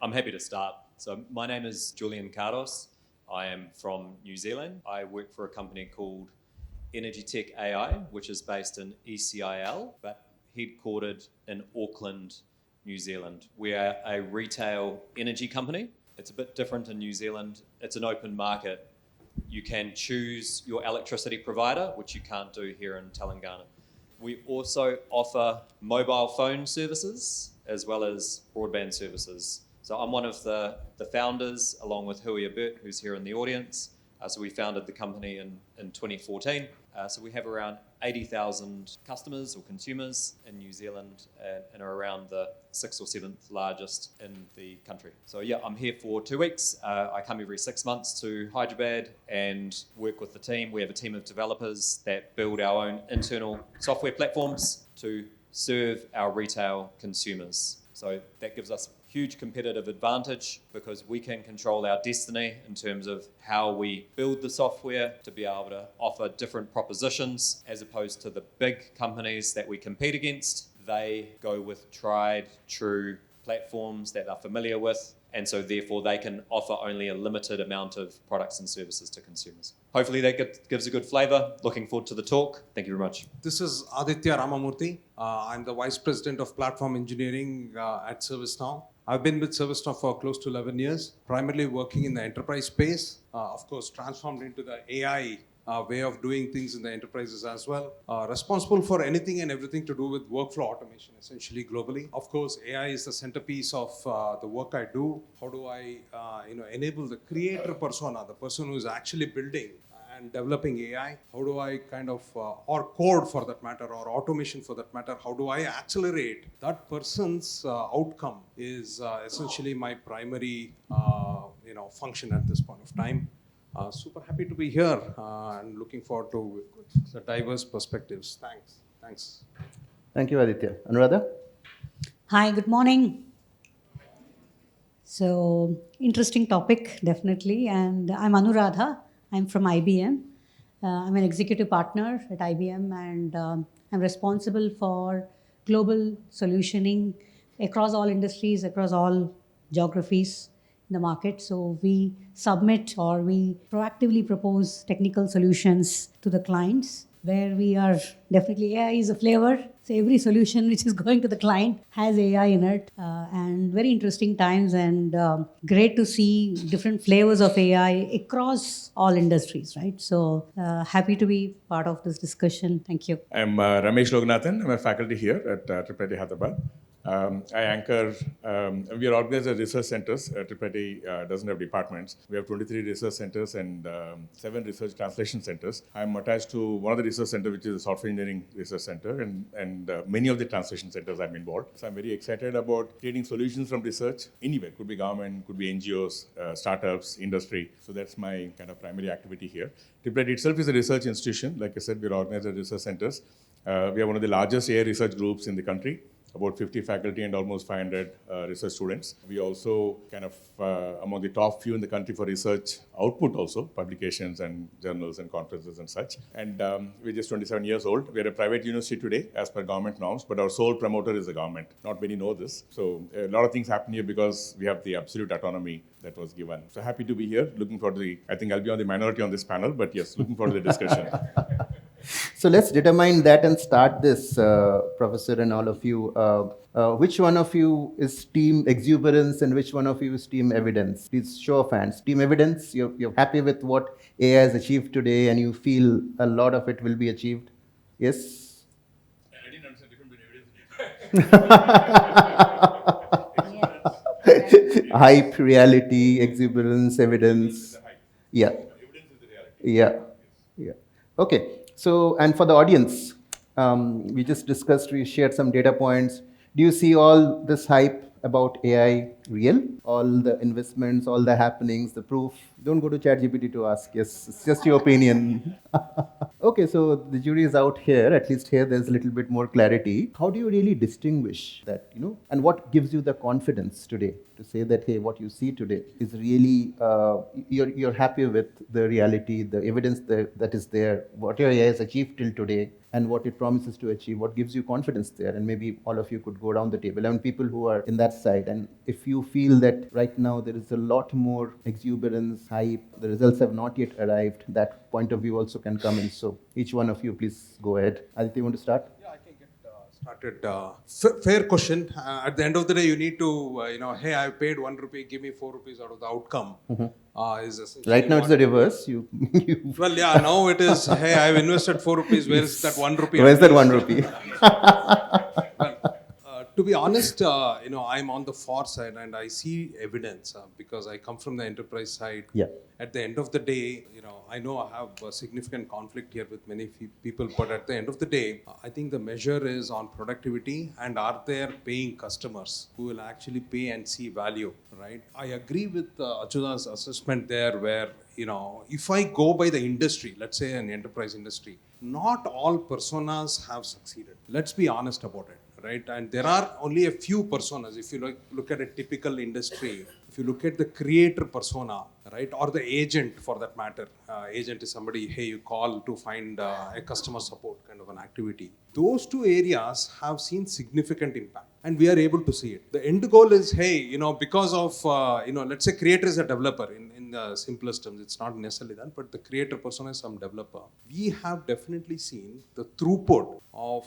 I'm happy to start. So my name is Julian Kardos. I am from New Zealand. I work for a company called Energy Tech AI, which is based in ECIL, but headquartered in Auckland, New Zealand. We are a retail energy company. It's a bit different in New Zealand. It's an open market. You can choose your electricity provider, which you can't do here in Telangana. We also offer mobile phone services as well as broadband services. So I'm one of the founders, along with Hui Abert, who's here in the audience. So we founded the company in 2014. So we have around 80,000 customers or consumers in New Zealand and are around the 6th or 7th largest in the country. So yeah, I'm here for 2 weeks. I come every 6 months to Hyderabad and work with the team. We have a team of developers that build our own internal software platforms to serve our retail consumers. So that gives us huge competitive advantage because we can control our destiny in terms of how we build the software to be able to offer different propositions as opposed to the big companies that we compete against. They go with tried, true platforms that they're familiar with, and so therefore they can offer only a limited amount of products and services to consumers. Hopefully that gives a good flavor. Looking forward to the talk. Thank you very much. This is Aditya Ramamurthy. I'm the Vice President of Platform Engineering at ServiceNow. I've been with ServiceNow for close to 11 years, primarily working in the enterprise space, of course transformed into the AI way of doing things in the enterprises as well. Responsible for anything and everything to do with workflow automation, essentially globally. Of course, AI is the centerpiece of the work I do. How do I enable the creator persona, the person who is actually building and developing AI? How do I or code for that matter, or automation for that matter, how do I accelerate that person's outcome is essentially my primary function at this point of time. Super happy to be here and looking forward to the diverse perspectives. Thanks. Thank you, Aditya. Anuradha? Hi, good morning. So, interesting topic, definitely. And I'm Anuradha. I'm from IBM. I'm an executive partner at IBM, and I'm responsible for global solutioning across all industries, across all geographies in the market. So we submit or we proactively propose technical solutions to the clients where we are definitely AI is a flavor. So every solution which is going to the client has AI in it, and very interesting times, and great to see different flavors of AI across all industries, right? So happy to be part of this discussion. Thank you. I'm Ramesh Loganathan. I'm a faculty here at IIITH Hyderabad. I anchor, we are organized as research centers. IIIT doesn't have departments. We have 23 research centers and 7 research translation centers. I'm attached to one of the research centers, which is the Software Engineering Research Center, and many of the translation centers I'm involved. So I'm very excited about creating solutions from research anywhere. Could be government, could be NGOs, startups, industry. So that's my kind of primary activity here. IIIT itself is a research institution. Like I said, we're organized as research centers. We are one of the largest AI research groups in the country. About 50 faculty and almost 500 research students. We also among the top few in the country for research output also, publications and journals and conferences and such. And we're just 27 years old. We're a private university today as per government norms, but our sole promoter is the government. Not many know this. So a lot of things happen here because we have the absolute autonomy that was given. So happy to be here. Looking forward to I think I'll be on the minority on this panel, but yes, looking forward to the discussion. So let's determine that and start this, Professor and all of you. Which one of you is team Exuberance and which one of you is team Evidence? Please show of hands. Team Evidence, you're happy with what AI has achieved today and you feel a lot of it will be achieved? Yes? I didn't understand the difference between evidence. Hype, reality, exuberance, evidence. Yeah. Evidence is the reality. Yeah. Okay. So, and for the audience, we just discussed, we shared some data points. Do you see all this hype about AI real? All the investments, all the happenings, the proof? Don't go to ChatGPT to ask. Yes, it's just your opinion. Okay, so the jury is out here. At least here there's a little bit more clarity. How do you really distinguish that, and what gives you the confidence today to say that, hey, what you see today is really, you're happy with the reality, the evidence that is there, what your AI has achieved till today, and what it promises to achieve, what gives you confidence there? And maybe all of you could go down the table. I mean, people who are in that side, and if you you feel that right now there is a lot more exuberance, hype, the results have not yet arrived? That point of view also can come in. So each one of you, please go ahead. Aditya, you want to start? Yeah, I can get started. Fair question. At the end of the day, you need to, hey, I paid 1 rupee, give me 4 rupees out of the outcome. Is essentially Right now it's the reverse. Well, yeah, now it is, hey, I've invested 4 rupees. Where is that 1 rupee? Where's that 1 rupee? To be honest, I'm on the far side and I see evidence because I come from the enterprise side. Yeah. At the end of the day, I know I have a significant conflict here with many people, but at the end of the day, I think the measure is on productivity and are there paying customers who will actually pay and see value, right? I agree with Achyuta's assessment there where, if I go by the industry, let's say an enterprise industry, not all personas have succeeded. Let's be honest about it. Right, and there are only a few personas. If you look at a typical industry, if you look at the creator persona, right, or the agent for that matter, agent is somebody, hey, you call to find a customer support kind of an activity. Those two areas have seen significant impact, and we are able to see it. The end goal is, hey, because of let's say creator is a developer in the simplest terms. It's not necessarily that, but the creator persona is some developer. We have definitely seen the throughput of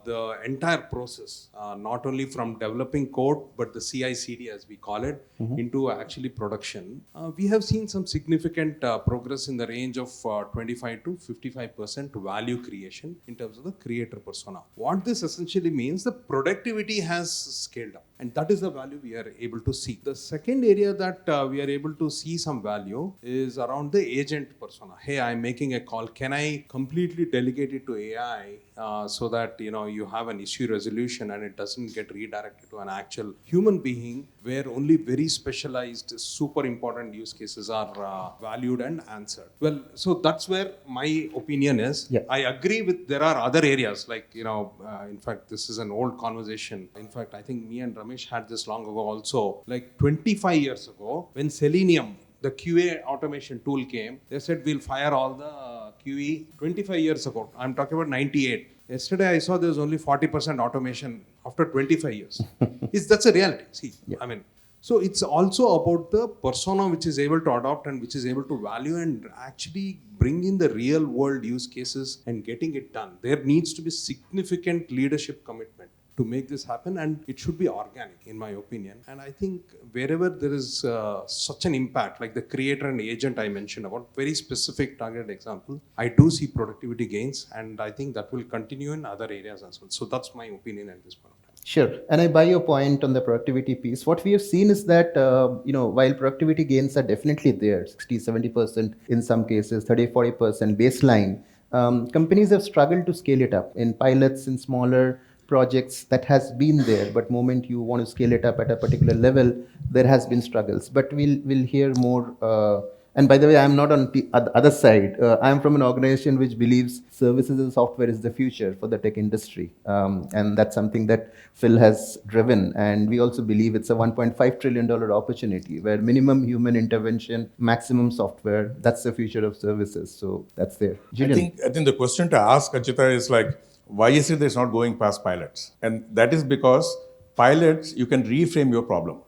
the entire process, not only from developing code, but the CI/CD as we call it, into actually production. We have seen some significant progress in the range of 25 to 55% value creation in terms of the creator persona. What this essentially means, the productivity has scaled up, and that is the value we are able to see. The second area that we are able to see some value is around the agent persona. Hey, I'm making a call. Can I completely delegate it to AI so that you have an issue resolution and it doesn't get redirected to an actual human being, where only very specialized, super important use cases are valued and answered? Well, so that's where my opinion is. Yeah. I agree with there are other areas like in fact this is an old conversation. In fact, I think me and Ramesh had this long ago also. Like 25 years ago, when Selenium, the QA automation tool came, they said we'll fire all the QE 25 years ago. I'm talking about 98. Yesterday I saw there's only 40% automation after 25 years. That's a reality. See, yeah. So it's also about the persona which is able to adopt and which is able to value and actually bring in the real world use cases and getting it done. There needs to be significant leadership commitment to make this happen, and it should be organic in my opinion. And I think wherever there is such an impact, like the creator and agent I mentioned about, very specific targeted example, I do see productivity gains, and I think that will continue in other areas as well. So that's my opinion at this point of time. Sure. And I buy your point on the productivity piece. What we have seen is that, while productivity gains are definitely there, 60, 70% in some cases, 30, 40% baseline, companies have struggled to scale it up in pilots, in smaller projects. That has been there, but moment you want to scale it up at a particular level, there has been struggles. But we'll hear more. And by the way, I'm not on the other side. I'm from an organization which believes services and software is the future for the tech industry. And that's something that Phil has driven. And we also believe it's a $1.5 trillion opportunity where minimum human intervention, maximum software, that's the future of services. So that's there. Julian. I think the question to ask, Achyuta, is like, why is it that it's not going past pilots? And that is because pilots, you can reframe your problem.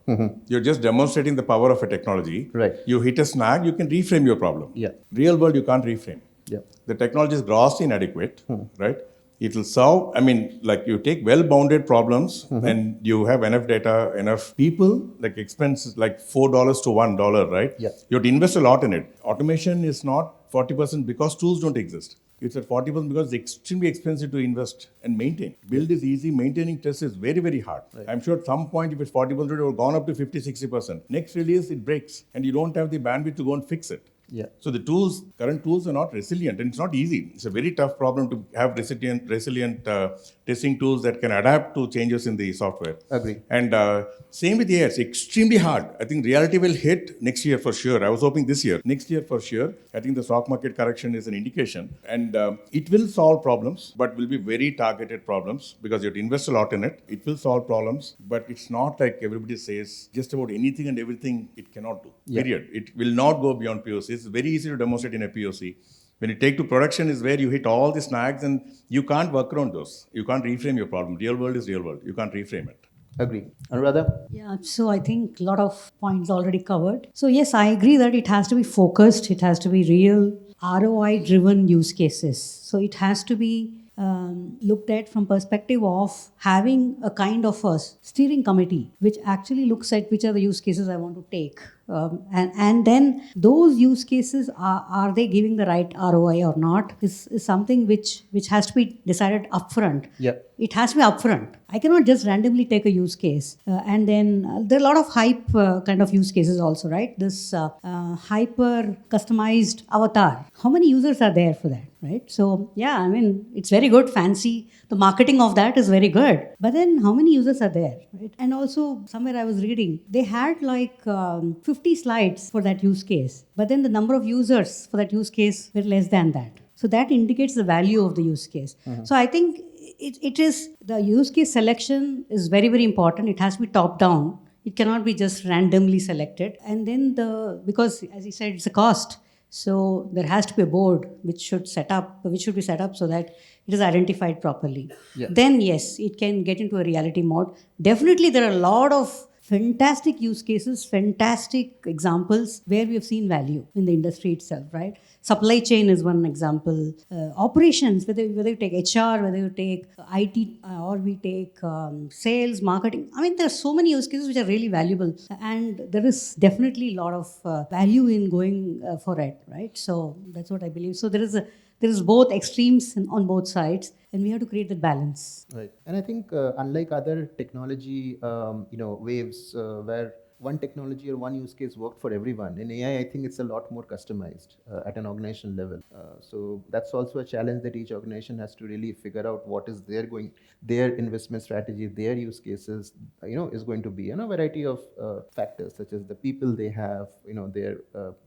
You're just demonstrating the power of a technology. Right. You hit a snag, you can reframe your problem. Yeah. Real world, you can't reframe. Yeah. The technology is grossly inadequate, right? It will solve, like you take well-bounded problems and you have enough data, enough people, like expenses, like $4 to $1, right? Yeah. You have to invest a lot in it. Automation is not 40% because tools don't exist. It's at 40% because it's extremely expensive to invest and maintain. Build is easy, maintaining test is very, very hard. Right. I'm sure at some point, if it's 40%, it would have gone up to 50, 60%. Next release, it breaks and you don't have the bandwidth to go and fix it. Yeah. So the current tools are not resilient, and it's not easy. It's a very tough problem to have resilient testing tools that can adapt to changes in the software. Agree. And same with AI, it's extremely hard. I think reality will hit next year for sure. I was hoping this year. Next year for sure. I think the stock market correction is an indication. And it will solve problems, but will be very targeted problems because you have to invest a lot in it. It will solve problems, but it's not like everybody says just about anything and everything it cannot do. Yeah. Period. It will not go beyond POCs. It's very easy to demonstrate in a POC. When you take to production is where you hit all the snags and you can't work around those. You can't reframe your problem. Real world is real world. You can't reframe it. Agree. Anuradha? Yeah, so I think a lot of points already covered. So yes, I agree that it has to be focused, it has to be real, ROI driven use cases. So it has to be looked at from perspective of having a kind of a steering committee which actually looks at which are the use cases I want to take. And then those use cases, are they giving the right ROI or not, is something which has to be decided upfront. Yep. It has to be upfront. I cannot just randomly take a use case. And then there are a lot of hype kind of use cases also, right? This hyper customized avatar. How many users are there for that, right? So, yeah, I mean, it's very good, fancy. The marketing of that is very good. But then how many users are there, right? And also, somewhere I was reading, they had like 50 slides for that use case. But then the number of users for that use case were less than that. So that indicates the value of the use case. So I think it is the use case selection is very, very important. It has to be top down. It cannot be just randomly selected. And then because as you said, it's a cost. So there has to be a board which should be set up so that it is identified properly. Yeah. Then yes, it can get into a reality mode. Definitely there are a lot of fantastic use cases, fantastic examples where we have seen value in the industry itself, right? Supply chain is one example. Operations, whether you take HR, whether you take IT, or we take sales, marketing. I mean, there are so many use cases which are really valuable, and there is definitely a lot of value in going for it, right? So that's what I believe. So there is both extremes on both sides, and we have to create that balance. Right. And I think unlike other technology, waves where one technology or one use case worked for everyone, in AI, I think it's a lot more customized at an organization level. So that's also a challenge that each organization has to really figure out what is their investment strategy, their use cases, is going to be. A variety of factors such as the people they have, their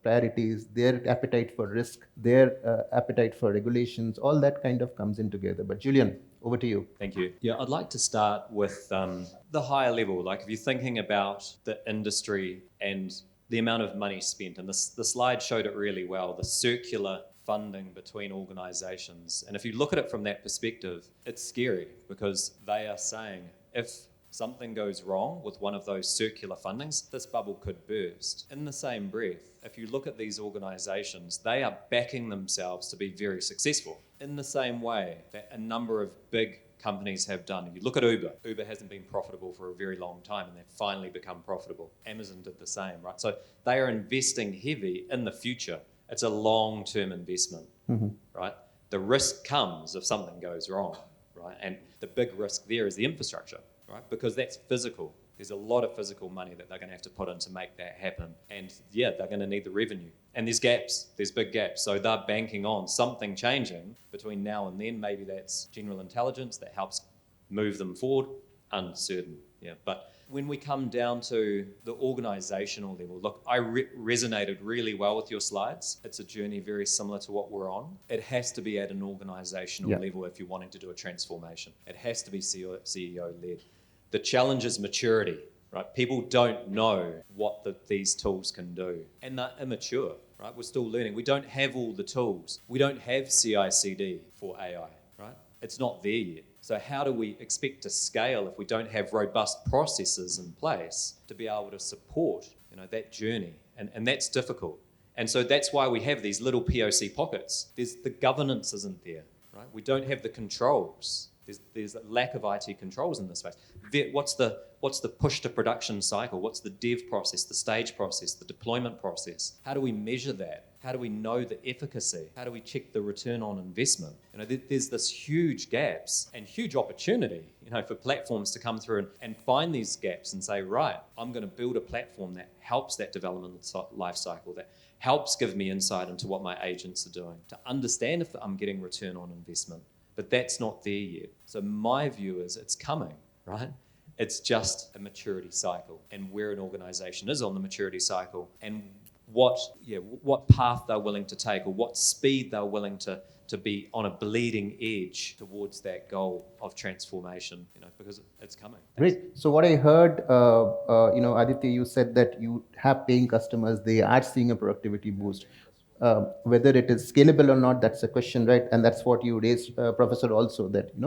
priorities, their appetite for risk, their appetite for regulations, all that kind of comes in together. But Julian, over to you. Thank you. Yeah, I'd like to start with the higher level. Like if you're thinking about the industry and the amount of money spent, and the slide showed it really well, the circular funding between organizations. And if you look at it from that perspective, it's scary because they are saying if something goes wrong with one of those circular fundings, this bubble could burst. In the same breath, if you look at these organizations, they are backing themselves to be very successful in the same way that a number of big companies have done. If you look at Uber, Uber hasn't been profitable for a very long time and they've finally become profitable. Amazon did the same, right? So they are investing heavy in the future. It's a long-term investment, right? The risk comes if something goes wrong, right? And the big risk there is the infrastructure, right? Because that's physical. There's a lot of physical money that they're going to have to put in to make that happen. And yeah, they're going to need the revenue. And there's gaps, there's big gaps. So they're banking on something changing between now and then. Maybe that's general intelligence that helps move them forward. Uncertain, yeah. But when we come down to the organizational level, look, I resonated really well with your slides. It's a journey very similar to what we're on. It has to be at an organizational level if you're wanting to do a transformation. It has to be CEO-led. The challenge is maturity, right? People don't know what these tools can do, and they're immature, right? We're still learning. We don't have all the tools. We don't have CI/CD for AI, right? It's not there yet. So how do we expect to scale if we don't have robust processes in place to be able to support, that journey? And that's difficult. And so that's why we have these little POC pockets. The governance isn't there, right? We don't have the controls. There's a lack of IT controls in this space. What's the push to production cycle? What's the dev process, the stage process, the deployment process? How do we measure that? How do we know the efficacy? How do we check the return on investment? There's this huge gaps and huge opportunity, for platforms to come through and find these gaps and say, right, I'm going to build a platform that helps that development life cycle, that helps give me insight into what my agents are doing, to understand if I'm getting return on investment. But that's not there yet. So my view is it's coming, right? It's just a maturity cycle, and where an organization is on the maturity cycle and what path they're willing to take or what speed they're willing to be on a bleeding edge towards that goal of transformation, because it's coming. Thanks. Great. So what I heard, Aditya, you said that you have paying customers, they are seeing a productivity boost. Whether it is scalable or not, that's a question, right? And that's what you raised, Professor, also, that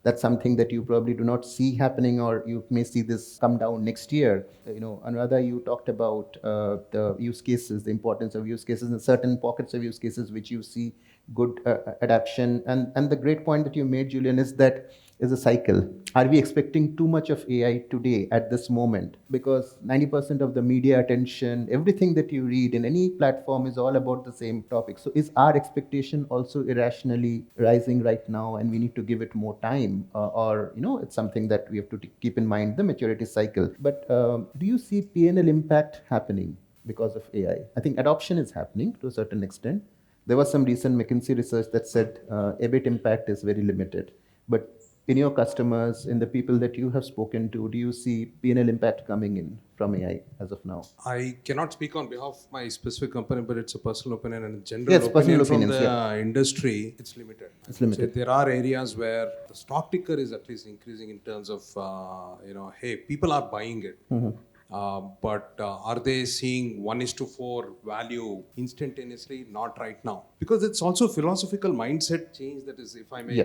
That's something that you probably do not see happening, or you may see this come down next year. Anuradha, you talked about the use cases, the importance of use cases, and certain pockets of use cases which you see good adaptation. And the great point that you made, Julian, is that is a cycle. Are we expecting too much of AI today at this moment? Because 90% of the media attention, everything that you read in any platform is all about the same topic. So is our expectation also irrationally rising right now, and we need to give it more time? It's something that we have to keep in mind, the maturity cycle. But do you see P&L impact happening because of AI? I think adoption is happening to a certain extent. There was some recent McKinsey research that said EBIT impact is very limited. But in your customers, in the people that you have spoken to, do you see P&L impact coming in from AI as of now? I cannot speak on behalf of my specific company, but it's a personal opinion and a general Yes, opinion personal from opinions, the industry. It's limited. It's limited. So there are areas where the stock ticker is at least increasing in terms of, hey, people are buying it. But are they seeing 1:4 value instantaneously? Not right now. Because it's also philosophical mindset change that is, if I may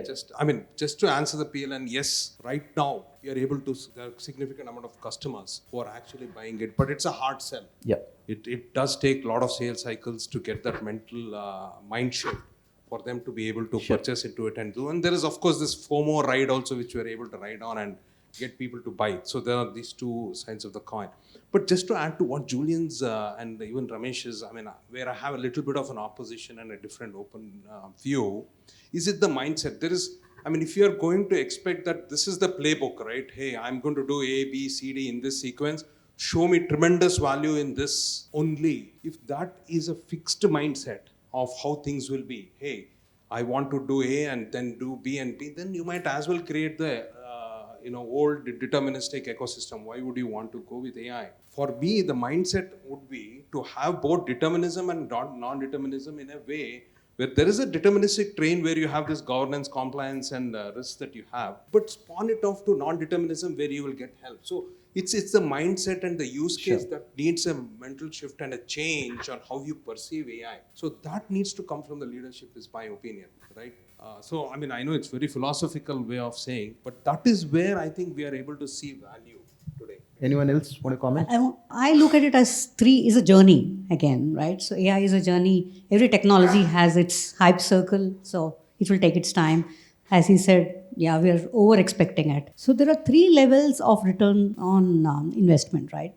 just to answer the PLN, yes, right now we are able to, there are significant amount of customers who are actually buying it, but it's a hard sell. Yeah. It does take a lot of sales cycles to get that mental mind shift for them to be able to purchase into it and do. And there is, of course, this FOMO ride also, which we are able to ride on and get people to buy. So there are these two sides of the coin. But just to add to what Julian's and even Ramesh's, where I have a little bit of an opposition and a different open view, is it the mindset? There is, if you are going to expect that this is the playbook, right? Hey, I'm going to do A, B, C, D in this sequence, show me tremendous value in this only. If that is a fixed mindset of how things will be, hey, I want to do A and then do B and B, then you might as well create the old deterministic ecosystem. Why would you want to go with AI? For me, the mindset would be to have both determinism and non-determinism in a way where there is a deterministic train where you have this governance, compliance, and risks that you have, but spawn it off to non-determinism where you will get help. So it's the mindset and the use case that needs a mental shift and a change on how you perceive AI. So that needs to come from the leadership, is my opinion, right? I know it's very philosophical way of saying, but that is where I think we are able to see value today. Anyone else want to comment? I look at it as three is a journey again, right? So AI is a journey. Every technology has its hype circle, so it will take its time. As he said, we are over expecting it. So there are three levels of return on investment, right?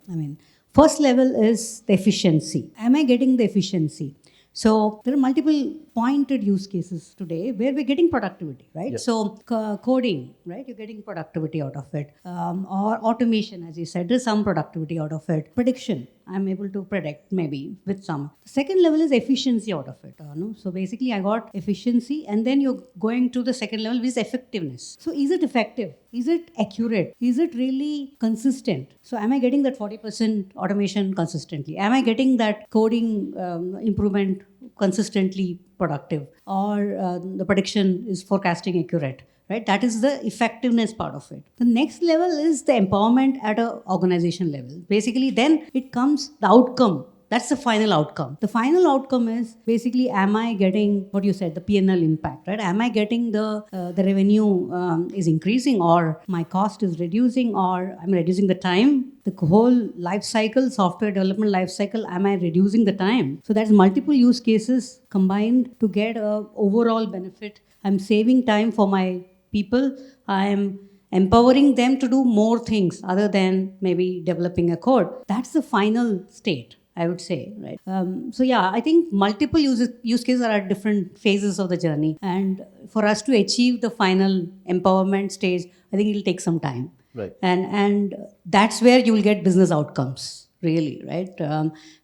First level is the efficiency. Am I getting the efficiency? So there are multiple pointed use cases today where we're getting productivity, right? Yes. So coding, right? You're getting productivity out of it. Or automation, as you said, there's some productivity out of it. Prediction, I'm able to predict maybe with some. The second level is efficiency out of it. So basically I got efficiency, and then you're going to the second level, which is effectiveness. So is it effective? Is it accurate? Is it really consistent? So am I getting that 40% automation consistently? Am I getting that coding improvement consistently productive? Or the prediction is forecasting accurate? Right? That is the effectiveness part of it. The next level is the empowerment at an organization level. Basically, then it comes the outcome. That's the final outcome. The final outcome is basically, am I getting what you said, the P&L impact, right? Am I getting the revenue is increasing, or my cost is reducing, or I'm reducing the time? The whole life cycle, software development life cycle, am I reducing the time? So that's multiple use cases combined to get a overall benefit. I'm saving time for my people. I'm empowering them to do more things other than maybe developing a code. That's the final state, I would say, right? I think multiple use cases are at different phases of the journey. And for us to achieve the final empowerment stage, I think it'll take some time. Right. And that's where you will get business outcomes, really, right?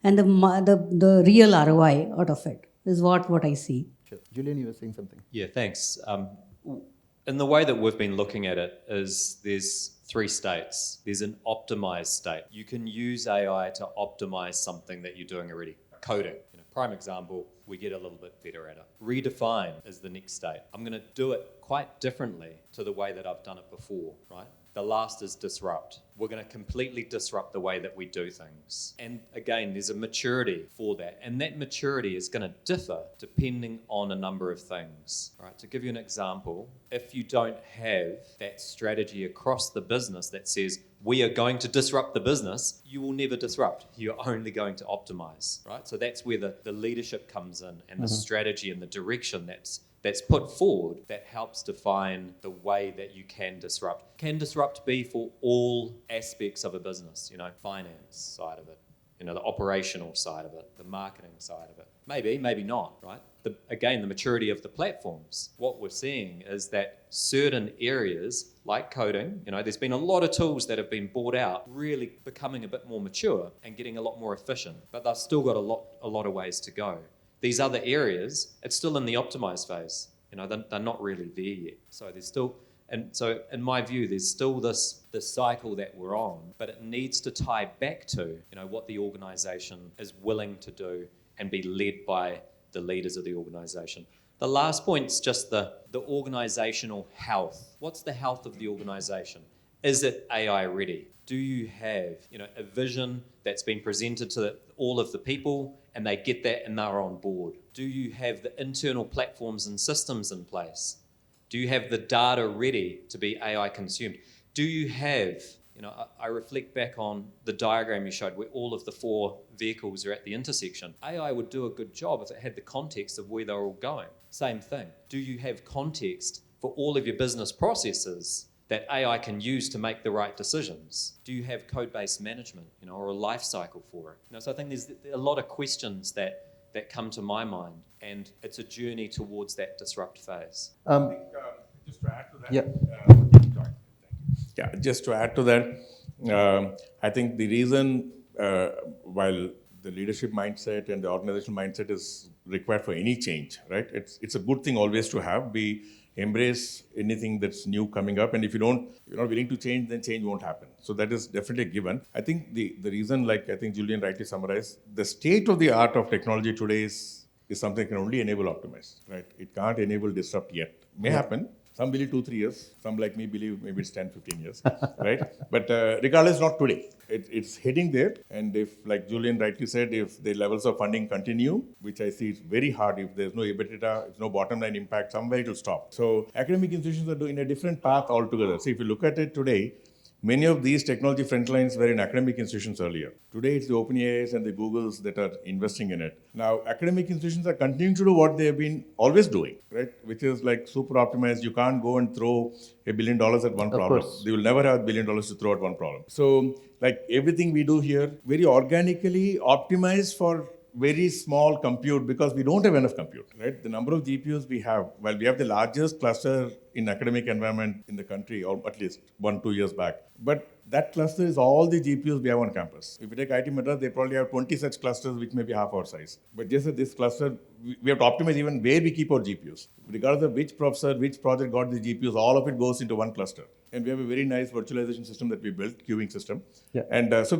And the real ROI out of it is what I see. Sure. Julian, you were saying something. Yeah, thanks. In the way that we've been looking at it is there's three states. There's an optimized state. You can use AI to optimize something that you're doing already. Coding, prime example, we get a little bit better at it. Redefine is the next state. I'm going to do it quite differently to the way that I've done it before, right? The last is disrupt. We're going to completely disrupt the way that we do things. And again, there's a maturity for that. And that maturity is going to differ depending on a number of things. Right? To give you an example, if you don't have that strategy across the business that says, we are going to disrupt the business, you will never disrupt. You're only going to optimize, right? So that's where the leadership comes in and the strategy and the direction that's put forward that helps define the way that you can disrupt. Can disrupt be for all aspects of a business, finance side of it, the operational side of it, the marketing side of it? Maybe not, right? Again, the maturity of the platforms. What we're seeing is that certain areas like coding, there's been a lot of tools that have been bought out, really becoming a bit more mature and getting a lot more efficient, but they've still got a lot of ways to go. These other areas, it's still in the optimized phase. They're not really there yet. So there's still, and so in my view, there's still this cycle that we're on, but it needs to tie back to, what the organization is willing to do and be led by the leaders of the organization. The last point is just the organizational health. What's the health of the organization? Is it AI ready? Do you have, a vision that's been presented to all of the people and they get that and they're on board? Do you have the internal platforms and systems in place? Do you have the data ready to be AI consumed? Do you have, I reflect back on the diagram you showed where all of the 4 vehicles are at the intersection. AI would do a good job if it had the context of where they're all going. Same thing. Do you have context for all of your business processes that AI can use to make the right decisions? Do you have code-based management, or a life cycle for it? So I think there's a lot of questions that come to my mind, and it's a journey towards that disrupt phase. I think, just to add to that. Yeah. Yeah, just to add to that, I think the reason, while the leadership mindset and the organizational mindset is required for any change, right? It's a good thing always to have. We embrace anything that's new coming up, and if you're not willing to change, then change won't happen. So that is definitely a given. I think the reason, like I think Julian rightly summarized, the state of the art of technology today is something that can only enable optimize, right? It can't enable disrupt yet. May happen. Some believe 2-3 years. Some like me believe maybe it's 10-15 years, right? But regardless, not today. It's heading there. And if, like Julian rightly said, if the levels of funding continue, which I see is very hard, if there's no EBITDA, if no bottom line impact, somewhere it will stop. So academic institutions are doing a different path altogether. See, if you look at it today, many of these technology frontlines were in academic institutions earlier. Today, it's the OpenAIs and the Googles that are investing in it. Now, academic institutions are continuing to do what they have been always doing, right? Which is like super optimized. You can't go and throw $1 billion at one problem. They will never have $1 billion to throw at one problem. So, like everything we do here, very organically optimized for very small compute because we don't have enough compute, right? The number of GPUs we have, while we have the largest cluster in academic environment in the country, or at least 1-2 years back, but that cluster is all the GPUs we have on campus. If you take IIT Madras, they probably have 20 such clusters, which may be half our size. But just at this cluster, we have to optimize even where we keep our GPUs. Regardless of which professor, which project got the GPUs, all of it goes into one cluster. And we have a very nice virtualization system that we built, queuing system. Yeah. And so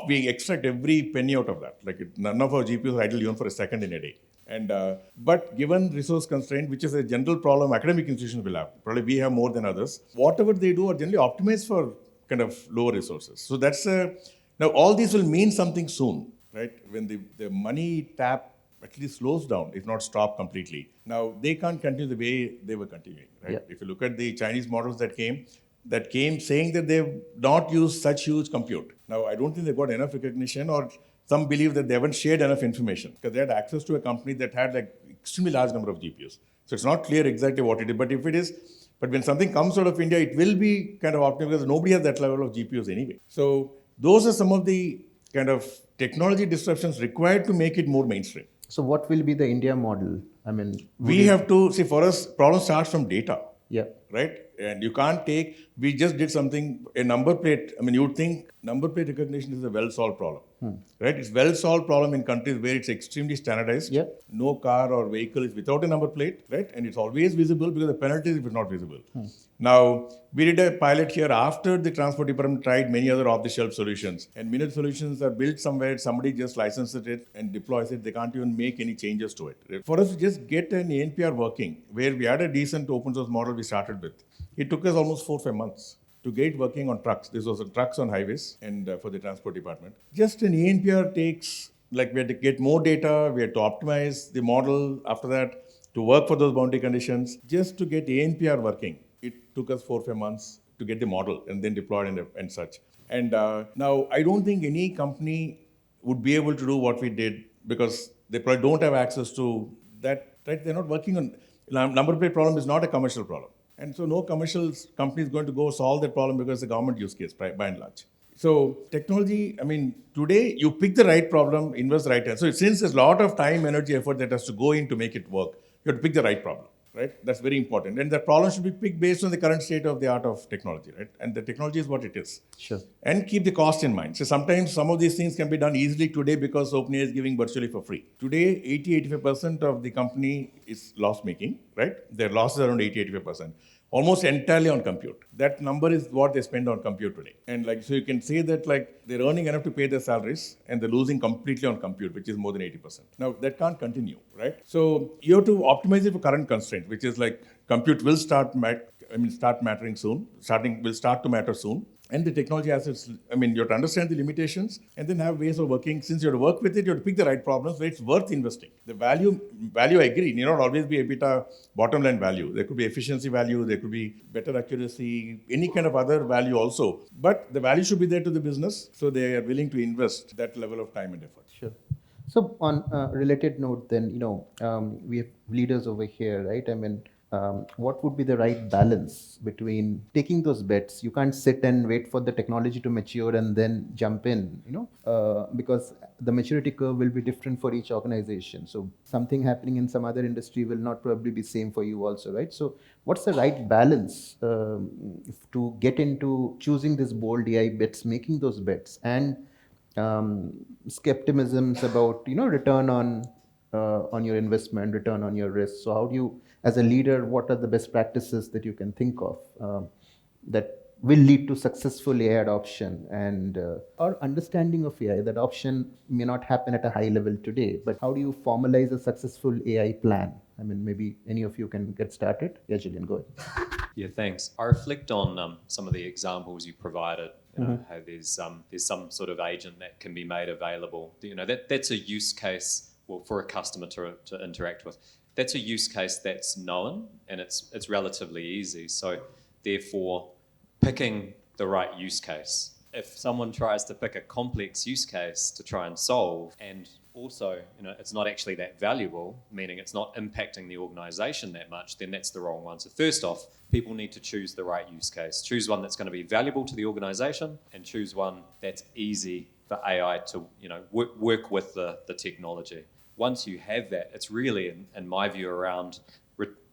we extract every penny out of that. Like none of our GPUs are idle even for a second in a day. And but given resource constraint, which is a general problem academic institutions will have, probably we have more than others, whatever they do are generally optimized for kind of lower resources. So that's now all these will mean something soon, right? When the money tap at least slows down, if not stop completely. Now they can't continue the way they were continuing, right? Yeah. If you look at the Chinese models that came saying that they've not used such huge compute. Now I don't think they got enough recognition, or some believe that they haven't shared enough information because they had access to a company that had like extremely large number of GPUs. So it's not clear exactly what it is, but if it is, but when something comes out of India, it will be kind of optimal because nobody has that level of GPUs anyway. So those are some of the kind of technology disruptions required to make it more mainstream. So what will be the India model? I mean, we have to see, for us, problem starts from data. Yeah. Right? And you can't we just did something, a number plate. I mean, you would think number plate recognition is a well-solved problem, right? It's well-solved problem in countries where it's extremely standardized. Yeah. No car or vehicle is without a number plate, right? And it's always visible because the penalty is if it's not visible. Now, we did a pilot here after the transport department tried many other off-the-shelf solutions. And many solutions are built somewhere, somebody just licenses it and deploys it. They can't even make any changes to it. For us to just get an ANPR working, where we had a decent open source model we started with, it took us almost 4-5 months to get working on trucks. This was on trucks on highways and for the transport department. Just an ANPR takes, like we had to get more data, we had to optimize the model after that to work for those boundary conditions. Just to get ANPR working, it took us 4-5 months to get the model and then deployed and such. And now I don't think any company would be able to do what we did because they probably don't have access to that, right? They're not working on, number plate problem is not a commercial problem. And so no commercial company is going to go solve that problem because it's a government use case by and large. So technology, I mean, today you pick the right problem, invest the right time. So since there's a lot of time, energy, effort that has to go in to make it work, you have to pick the right problem, right? That's very important. And that problem should be picked based on the current state of the art of technology, right? And the technology is what it is. Sure. And keep the cost in mind. So sometimes some of these things can be done easily today because OpenAI is giving virtually for free. Today, 80-85% of the company is loss making, right? Their losses are around 80-85%. Almost entirely on compute. That number is what they spend on compute today. And like, so you can say that like they're earning enough to pay their salaries and they're losing completely on compute, which is more than 80%. Now that can't continue, right? So you have to optimize it for current constraint, which is like compute will start mattering soon. Will start to matter soon. And the technology assets, I mean, you have to understand the limitations and then have ways of working. Since you have to work with it, you have to pick the right problems where it's worth investing. The value, I agree, need not always be EBITDA bottom line value. There could be efficiency value, there could be better accuracy, any kind of other value also. But the value should be there to the business, so they are willing to invest that level of time and effort. Sure. So on a related note then, we have leaders over here, right? I mean, what would be the right balance between taking those bets? You can't sit and wait for the technology to mature and then jump in, because the maturity curve will be different for each organization. So something happening in some other industry will not probably be same for you also, right? So what's the right balance to get into choosing these bold AI bets, making those bets, and skepticisms about, return on your investment, return on your risk? So how do you, as a leader, what are the best practices that you can think of that will lead to successful AI adoption and or understanding of AI? The adoption may not happen at a high level today, but how do you formalize a successful AI plan? I mean, maybe any of you can get started. Yeah, Julian, go ahead. Yeah, thanks. I reflect on some of the examples you provided. How there's some sort of agent that can be made available. That's a use case for a customer to interact with. That's a use case that's known and it's relatively easy. So therefore, picking the right use case. If someone tries to pick a complex use case to try and solve, and also it's not actually that valuable, meaning it's not impacting the organization that much, then that's the wrong one. So first off, people need to choose the right use case. Choose one that's going to be valuable to the organization and choose one that's easy for AI to work with the technology. Once you have that, it's really, in my view, around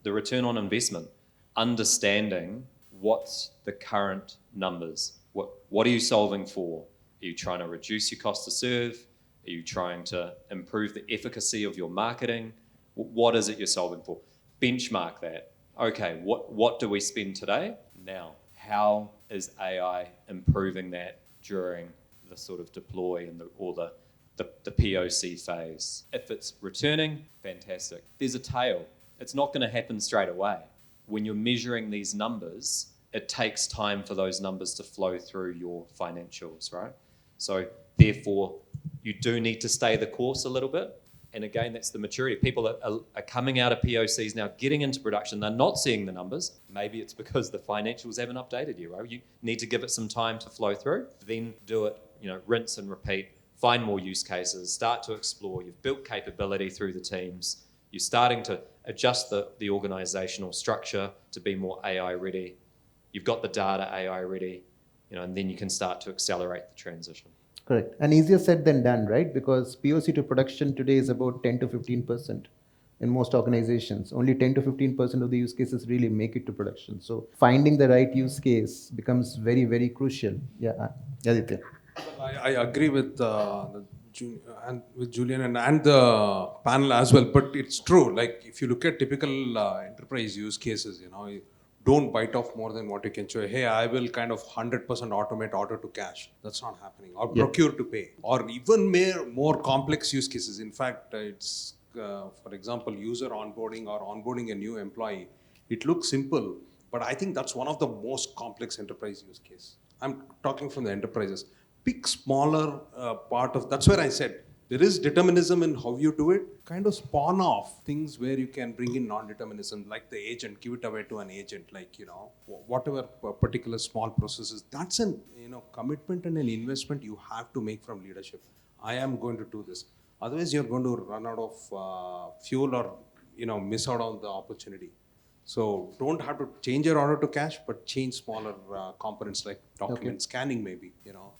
the return on investment, understanding what's the current numbers. What are you solving for? Are you trying to reduce your cost to serve? Are you trying to improve the efficacy of your marketing? What is it you're solving for? Benchmark that. Okay, what do we spend today? Now, how is AI improving that during the sort of deploy or the POC phase? If it's returning, fantastic. There's a tail. It's not going to happen straight away. When you're measuring these numbers, it takes time for those numbers to flow through your financials, right? So therefore, you do need to stay the course a little bit. And again, that's the maturity. People are coming out of POCs now, getting into production. They're not seeing the numbers. Maybe it's because the financials haven't updated you, right? You need to give it some time to flow through. Then do it, rinse and repeat. Find more use cases. Start to explore. You've built capability through the teams. You're starting to adjust the organizational structure to be more AI ready. You've got the data AI ready, and then you can start to accelerate the transition. Correct. And easier said than done, right? Because POC to production today is about 10 to 15%. in most organizations. Only 10 to 15% of the use cases really make it to production. So finding the right use case becomes very, very crucial. Yeah, Aditya. I agree with and with Julian and the panel as well. But it's true. Like if you look at typical enterprise use cases, you don't bite off more than what you can chew. Hey, I will kind of 100% automate order to cash. That's not happening. Or procure to pay. Or even more complex use cases. In fact, it's for example, user onboarding or onboarding a new employee. It looks simple, but I think that's one of the most complex enterprise use case. I'm talking from the enterprises. Pick smaller part of, that's where I said, there is determinism in how you do it. Kind of spawn off things where you can bring in non-determinism, like the agent, give it away to an agent, like, whatever particular small processes. That's an, commitment and an investment you have to make from leadership. I am going to do this. Otherwise, you're going to run out of fuel or, miss out on the opportunity. So don't have to change your order to cash, but change smaller components like document scanning maybe,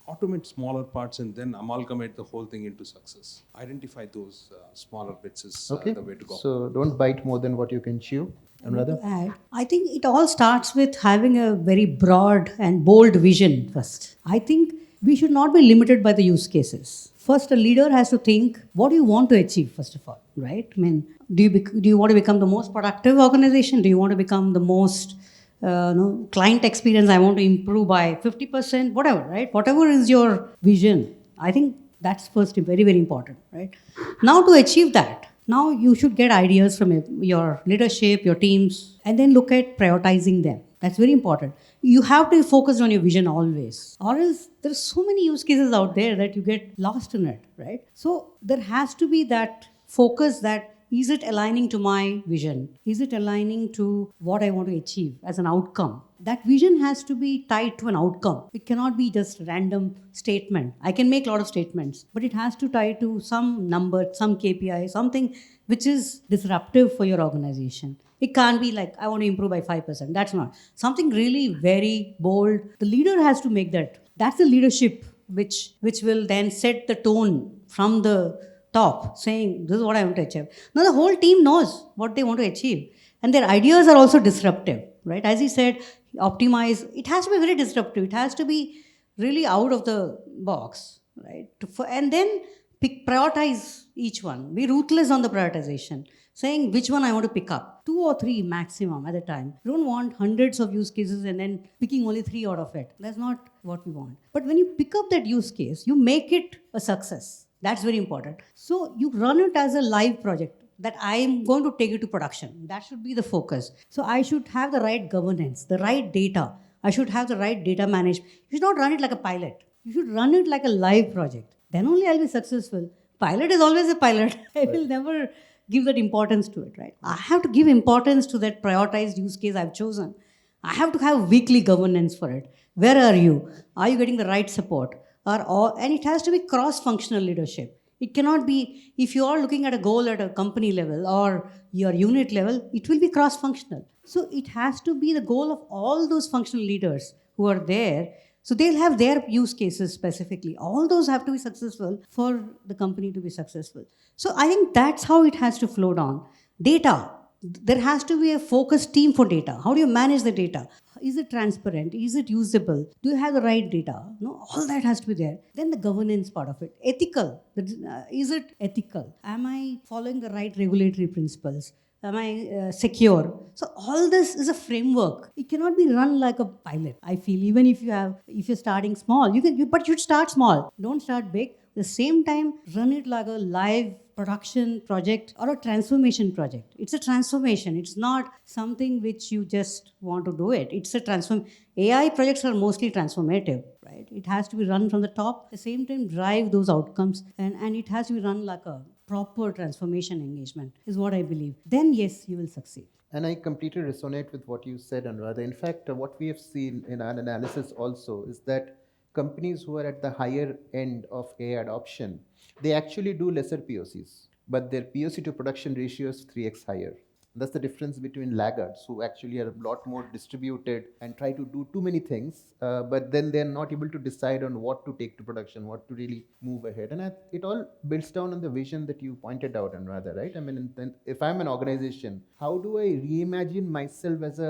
automate smaller parts and then amalgamate the whole thing into success. Identify those smaller bits is the way to go. So don't bite more than what you can chew. Anuradha? I think it all starts with having a very broad and bold vision first. I think we should not be limited by the use cases. First, a leader has to think, what do you want to achieve, first of all, right? I mean, do you want to become the most productive organization? Do you want to become the most client experience I want to improve by 50%? Whatever, right? Whatever is your vision, I think that's first very, very important, right? Now to achieve that, now you should get ideas from your leadership, your teams, and then look at prioritizing them. That's very important. You have to be focused on your vision always. Or else there's so many use cases out there that you get lost in it, right? So there has to be that focus that is it aligning to my vision? Is it aligning to what I want to achieve as an outcome? That vision has to be tied to an outcome. It cannot be just random statement. I can make a lot of statements, but it has to tie to some number, some KPI, something which is disruptive for your organization. It can't be like, I want to improve by 5%. That's not. Something really very bold. The leader has to make that. That's the leadership which will then set the tone from the top, saying, this is what I want to achieve. Now the whole team knows what they want to achieve. And their ideas are also disruptive, right? As he said, optimize. It has to be very disruptive. It has to be really out of the box, right? And then prioritize each one. Be ruthless on the prioritization. Saying which one I want to pick up. 2 or 3 maximum at a time. You don't want hundreds of use cases and then picking only 3 out of it. That's not what we want. But when you pick up that use case, you make it a success. That's very important. So you run it as a live project that I'm going to take it to production. That should be the focus. So I should have the right governance, the right data. I should have the right data management. You should not run it like a pilot. You should run it like a live project. Then only I'll be successful. Pilot is always a pilot. I will never give that importance to it, right? I have to give importance to that prioritized use case I've chosen. I have to have weekly governance for it. Where are you? Are you getting the right support? And it has to be cross-functional leadership. It cannot be, if you are looking at a goal at a company level or your unit level, it will be cross-functional. So it has to be the goal of all those functional leaders who are there. So they'll have their use cases specifically. All those have to be successful for the company to be successful. So I think that's how it has to flow down. Data. There has to be a focused team for data. How do you manage the data? Is it transparent? Is it usable? Do you have the right data? No, all that has to be there. Then the governance part of it. Ethical. Is it ethical? Am I following the right regulatory principles? Am I secure? So all this is a framework. It cannot be run like a pilot. I feel even if you're starting small, but you should start small. Don't start big. At the same time, run it like a live production project or a transformation project. It's a transformation. It's not something which you just want to do it. It's a AI projects are mostly transformative, right? It has to be run from the top. At the same time, drive those outcomes. And it has to be run like a proper transformation engagement is what I believe. Then yes, you will succeed. And I completely resonate with what you said, Anuradha. In fact, what we have seen in our analysis also is that companies who are at the higher end of AI adoption, they actually do lesser POCs, but their POC to production ratio is 3x higher. That's the difference between laggards who actually are a lot more distributed and try to do too many things, but then they're not able to decide on what to take to production, what to really move ahead. And it all builds down on the vision that you pointed out, Anuradha, right? I mean, if I'm an organization, how do I reimagine myself as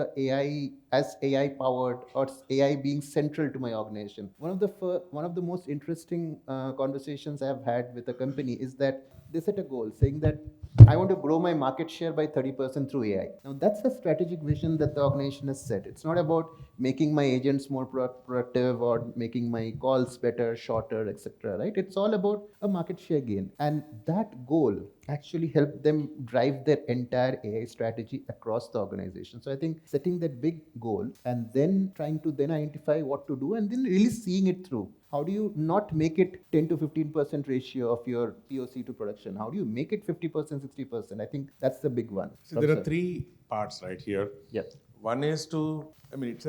AI powered, or AI being central to my organization? One of the most interesting conversations I've had with a company is that they set a goal saying that I want to grow my market share by 30% through AI. Now, that's a strategic vision that the organization has set. It's not about making my agents more productive or making my calls better, shorter, etc. Right? It's all about a market share gain. And that goal actually helped them drive their entire AI strategy across the organization. So I think setting that big goal and then trying to then identify what to do and then really seeing it through. How do you not make it 10 to 15% ratio of your POC to production? How do you make it 50%, 60%? I think that's the big one. So there are three parts right here. Yep. One is it's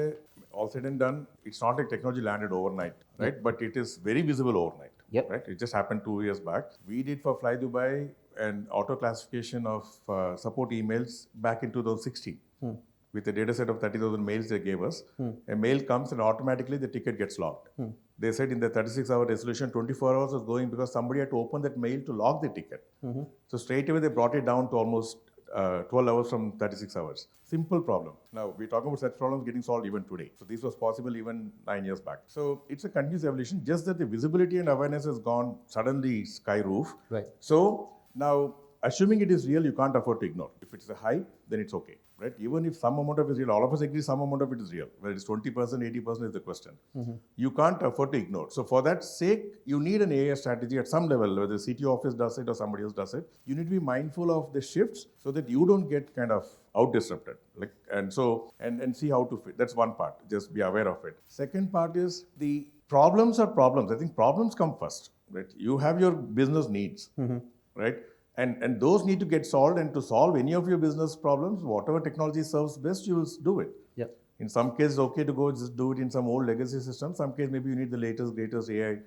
all said and done, it's not like technology landed overnight, right? Yep. But it is very visible overnight. Yep. Right? It just happened 2 years back. We did for Fly Dubai an auto classification of support emails back in 2016. With a data set of 30,000 mails they gave us. A mail comes and automatically the ticket gets logged. They said in the 36-hour resolution, 24 hours was going because somebody had to open that mail to log the ticket. So straight away they brought it down to almost 12 hours from 36 hours. Simple problem. Now, we're talking about such problems getting solved even today. So this was possible even 9 years back. So it's a continuous evolution, just that the visibility and awareness has gone suddenly sky roof. Right. So now, assuming it is real, you can't afford to ignore. If it's a hype, then it's okay. Right? Even if some amount of it is real, all of us agree some amount of it is real. Whether it's 20%, 80% is the question. You can't afford to ignore. So for that sake, you need an AI strategy at some level, whether the CTO office does it or somebody else does it. You need to be mindful of the shifts so that you don't get kind of out-disrupted. And see how to fit. That's one part. Just be aware of it. Second part is the problems are problems. I think problems come first. Right? You have your business needs. Right? And those need to get solved, and to solve any of your business problems, whatever technology serves best, you will do it. Yeah. In some cases, okay to go just do it in some old legacy system. Some cases, maybe you need the latest, greatest AI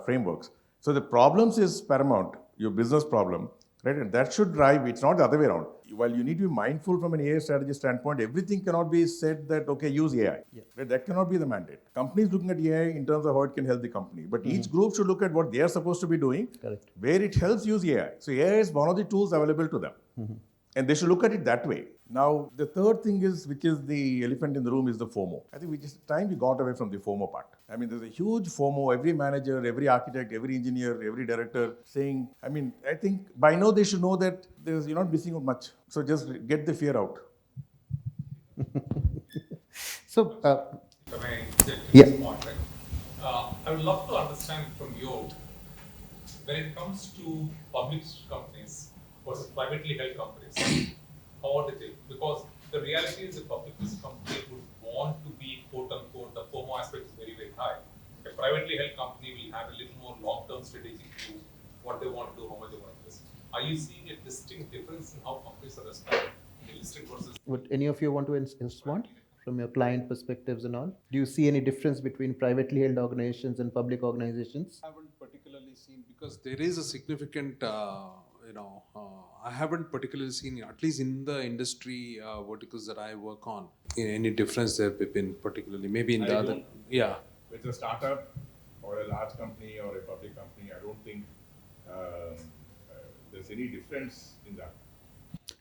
frameworks. So the problems is paramount, your business problem, right? And that should drive, it's not the other way around. While you need to be mindful from an AI strategy standpoint, everything cannot be said that, okay, use AI. Yeah. Right? That cannot be the mandate. Companies looking at AI in terms of how it can help the company. But each group should look at what they are supposed to be doing. Correct. Where it helps, use AI. So AI is one of the tools available to them. And they should look at it that way. Now, the third thing is, which is the elephant in the room, is the FOMO. I think we got away from the FOMO part. I mean, there's a huge FOMO. Every manager, every architect, every engineer, every director saying, I think by now they should know that you're not missing out much. So just get the fear out. So, Can I take yeah. this point, right? I would love to understand from you, when it comes to public companies versus privately held companies, how are they? Because the reality is the public company would want to be, quote unquote, the FOMO aspect is very, very high. A privately held company will have a little more long-term strategic view, what they want to do, how much they want to invest. Are you seeing a distinct difference in how companies are responding in listed versus? Would any of you want to respond from your client perspectives and all? Do you see any difference between privately held organizations and public organizations? I haven't particularly seen, because there is a significant, I haven't particularly seen, at least in the industry verticals that I work on, any difference there been particularly, maybe in the other, yeah. With a startup or a large company or a public company, I don't think there's any difference in that.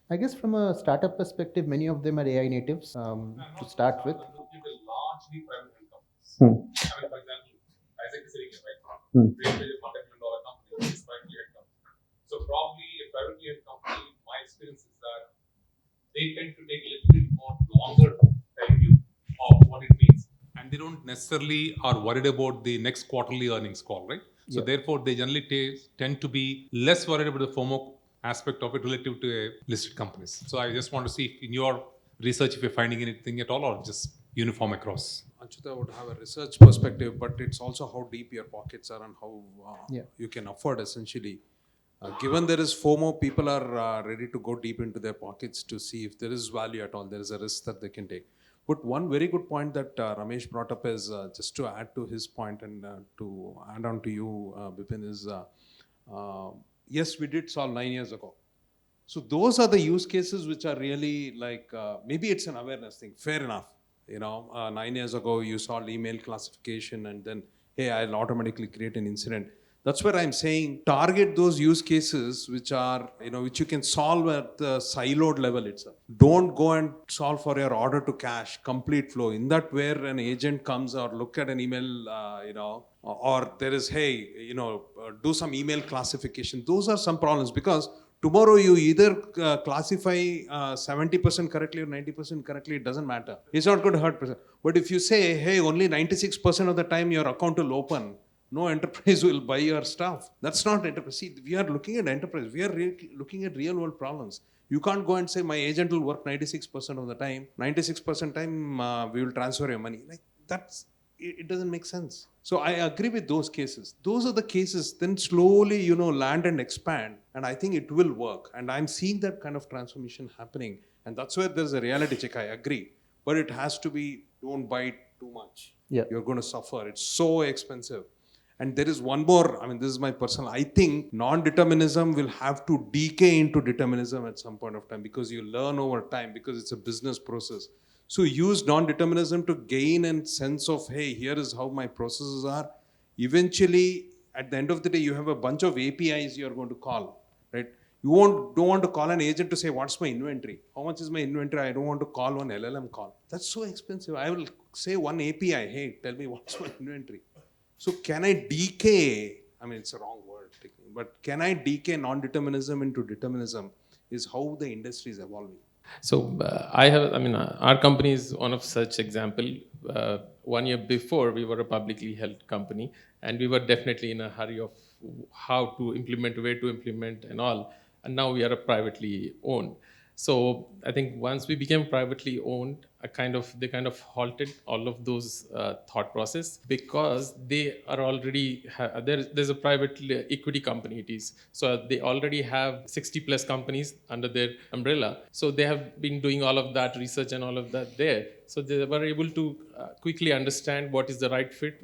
I guess from a startup perspective, many of them are AI natives to start with. Largely private held companies. For example, Isaac is sitting here right now. Really a multi-million-dollar company, which is privately held company. So probably a privately held company, my experience is that they tend to take a little bit more longer view of what it means. And they don't necessarily are worried about the next quarterly earnings call, right? So therefore, they generally tend to be less worried about the FOMO aspect of it relative to a listed companies. So I just want to see if in your research if you're finding anything at all or just uniform across. Anchuta would have a research perspective, but it's also how deep your pockets are and how you can afford essentially. Given there is FOMO, people are ready to go deep into their pockets to see if there is value at all, there is a risk that they can take. But one very good point that Ramesh brought up is, just to add to his point and to add on to you, Bipin, is yes, we did solve 9 years ago. So those are the use cases which are really like, maybe it's an awareness thing, fair enough. 9 years ago, you saw email classification and then, hey, I'll automatically create an incident. That's where I'm saying target those use cases which are, which you can solve at the siloed level itself. Don't go and solve for your order to cash, complete flow. In that where an agent comes or look at an email, or there is, hey, do some email classification. Those are some problems because tomorrow you either classify 70% correctly or 90% correctly, it doesn't matter. It's not going to hurt. But if you say, hey, only 96% of the time your account will open, no enterprise will buy your stuff. That's not enterprise. See, we are looking at enterprise. We are looking at real world problems. You can't go and say my agent will work 96% of the time. 96% time we will transfer your money. Like it doesn't make sense. So I agree with those cases. Those are the cases. Then slowly, land and expand. And I think it will work. And I'm seeing that kind of transformation happening. And that's where there's a reality check. I agree. But it has to be, don't buy it too much. Yeah. You're going to suffer. It's so expensive. And there is one more, this is my personal, I think non-determinism will have to decay into determinism at some point of time because you learn over time because it's a business process. So use non-determinism to gain a sense of, hey, here is how my processes are. Eventually, at the end of the day, you have a bunch of APIs you're going to call, right? You don't want to call an agent to say, what's my inventory? How much is my inventory? I don't want to call one LLM call. That's so expensive. I will say one API, hey, tell me what's my inventory. So can I decay, it's a wrong word, but can I decay non-determinism into determinism is how the industry is evolving. So our company is one of such example. 1 year before, we were a publicly held company and we were definitely in a hurry of how to implement, where to implement and all. And now we are a privately owned. So I think once we became privately owned, they kind of halted all of those thought process because they are already, there's a private equity company it is. So they already have 60 plus companies under their umbrella. So they have been doing all of that research and all of that there. So they were able to quickly understand what is the right fit,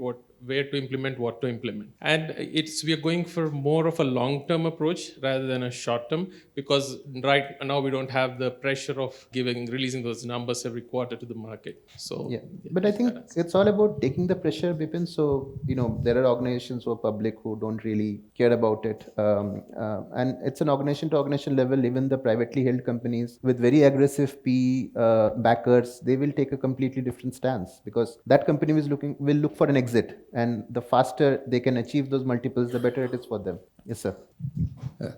where to implement, what to implement. And we are going for more of a long-term approach rather than a short-term because right now we don't have the pressure of releasing those numbers every quarter to the market. So yeah, but I think it's all about taking the pressure, Bipin. So, there are organizations who are public who don't really care about it. And it's an organization to organization level, even the privately held companies with very aggressive PE backers, they will take a completely different stance because that company will look for an exit. And the faster they can achieve those multiples, the better it is for them. Yes, sir.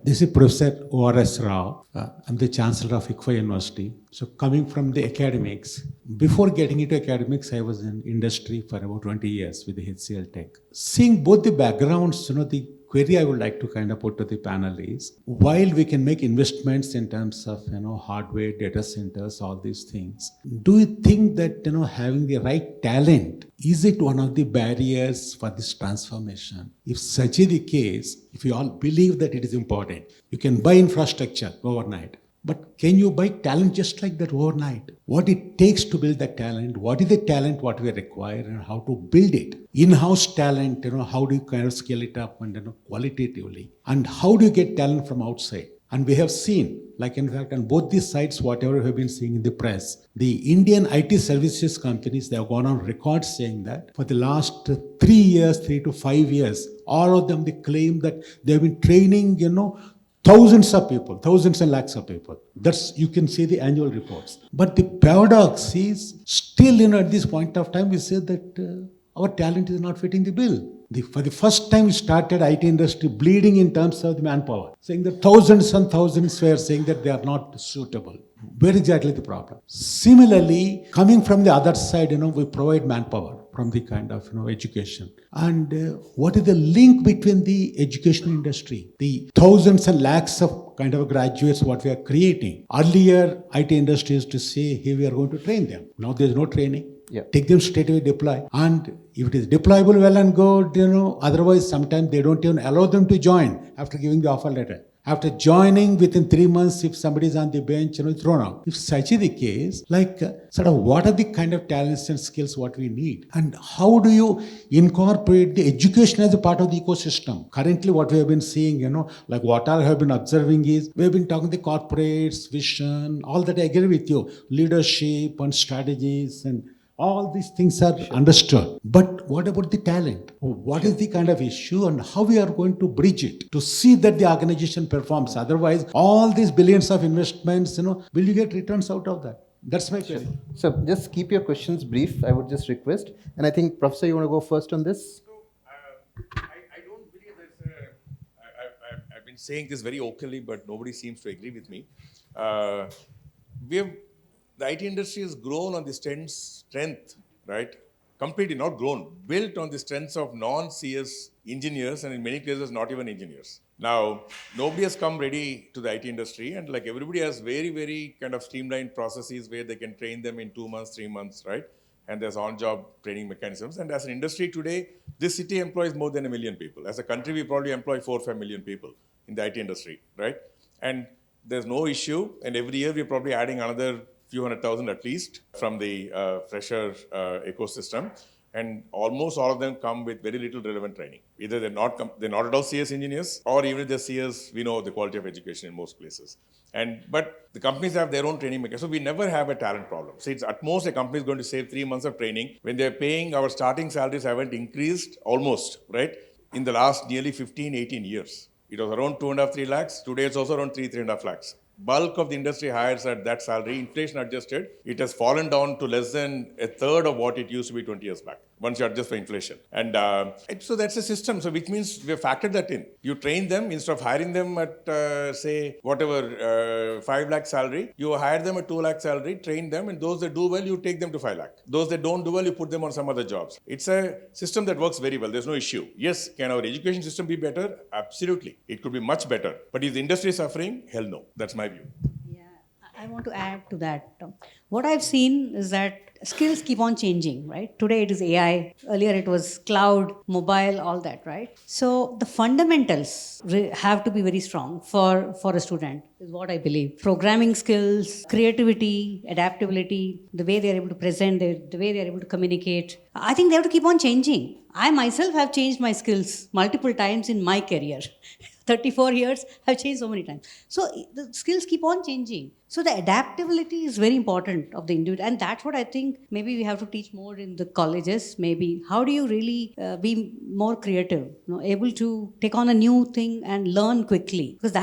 This is Professor O.R.S. Rao. I'm the Chancellor of IIITH University. So coming from the academics, before getting into academics, I was in industry for about 20 years with the HCL Tech. Seeing both the backgrounds, the query I would like to kind of put to the panel is, while we can make investments in terms of, hardware, data centers, all these things, do you think that, having the right talent, is it one of the barriers for this transformation? If such is the case, if you all believe that it is important, you can buy infrastructure overnight. But can you buy talent just like that overnight? What it takes to build that talent, what is the talent what we require and how to build it? In-house talent, how do you kind of scale it up and qualitatively? And how do you get talent from outside? And we have seen, like in fact, on both these sides, whatever we have been seeing in the press, the Indian IT services companies, they have gone on record saying that for the last 3 to 5 years, all of them, they claim that they have been training, thousands of people, thousands and lakhs of people. You can see the annual reports. But the paradox is still, at this point of time, we say that our talent is not fitting the bill. For the first time, we started IT industry bleeding in terms of the manpower, saying that thousands and thousands were saying that they are not suitable. Where exactly the problem? Similarly, coming from the other side, we provide manpower from the kind of education. And what is the link between the education industry, the thousands and lakhs of kind of graduates what we are creating? Earlier, IT industry used to say, hey, we are going to train them. Now there is no training. Yeah. Take them straight away, deploy. And if it is deployable, well and good, otherwise sometimes they don't even allow them to join after giving the offer letter. After joining within 3 months, if somebody is on the bench, thrown out. If such is the case, sort of what are the kind of talents and skills what we need? And how do you incorporate the education as a part of the ecosystem? Currently, what we have been seeing, like what I have been observing is, we have been talking the corporates, vision, all that I agree with you, leadership and strategies and all these things are understood. But what about the talent? What is the kind of issue and how we are going to bridge it to see that the organization performs? Otherwise, all these billions of investments, will you get returns out of that? That's my question. So just keep your questions brief, I would just request. And I think, Professor, you want to go first on this? I don't believe I've been saying this very openly, but nobody seems to agree with me. The IT industry has grown on the strength, right? Completely not grown, built on the strengths of non-CS engineers and in many cases not even engineers. Now, nobody has come ready to the IT industry and like everybody has very, very kind of streamlined processes where they can train them in 2 months, 3 months, right? And there's on-job training mechanisms. And as an industry today, this city employs more than 1 million people. As a country, we probably employ 4 or 5 million people in the IT industry, right? And there's no issue. And every year, we're probably adding another few 100,000 at least from the fresher ecosystem. And almost all of them come with very little relevant training. Either they're not at all CS engineers, or even if they're CS, we know the quality of education in most places. But the companies have their own training mechanism. So we never have a talent problem. So it's at most a company is going to save 3 months of training when they're paying our starting salaries haven't increased almost, right? In the last nearly 15, 18 years. It was around 2.5, 3 lakhs. Today it's also around 3.5 lakhs. Bulk of the industry hires at that salary, inflation adjusted. It has fallen down to less than a third of what it used to be 20 years back, once you adjust for inflation. And so that's a system, so which means we have factored that in. You train them, instead of hiring them at, say, whatever, 5 lakh salary, you hire them at 2 lakh salary, train them, and those that do well, you take them to 5 lakh. Those that don't do well, you put them on some other jobs. It's a system that works very well. There's no issue. Yes, can our education system be better? Absolutely. It could be much better. But is the industry suffering? Hell no. That's my view. Yeah, I want to add to that. What I've seen is that skills keep on changing, right? Today it is AI. Earlier it was cloud, mobile, all that, right? So the fundamentals have to be very strong for a student, is what I believe. Programming skills, creativity, adaptability, the way they are able to present, the way they are able to communicate. I think they have to keep on changing. I myself have changed my skills multiple times in my career. 34 years, I've changed so many times. So the skills keep on changing. So the adaptability is very important of the individual. And that's what I think maybe we have to teach more in the colleges. Maybe how do you really be more creative, able to take on a new thing and learn quickly? Because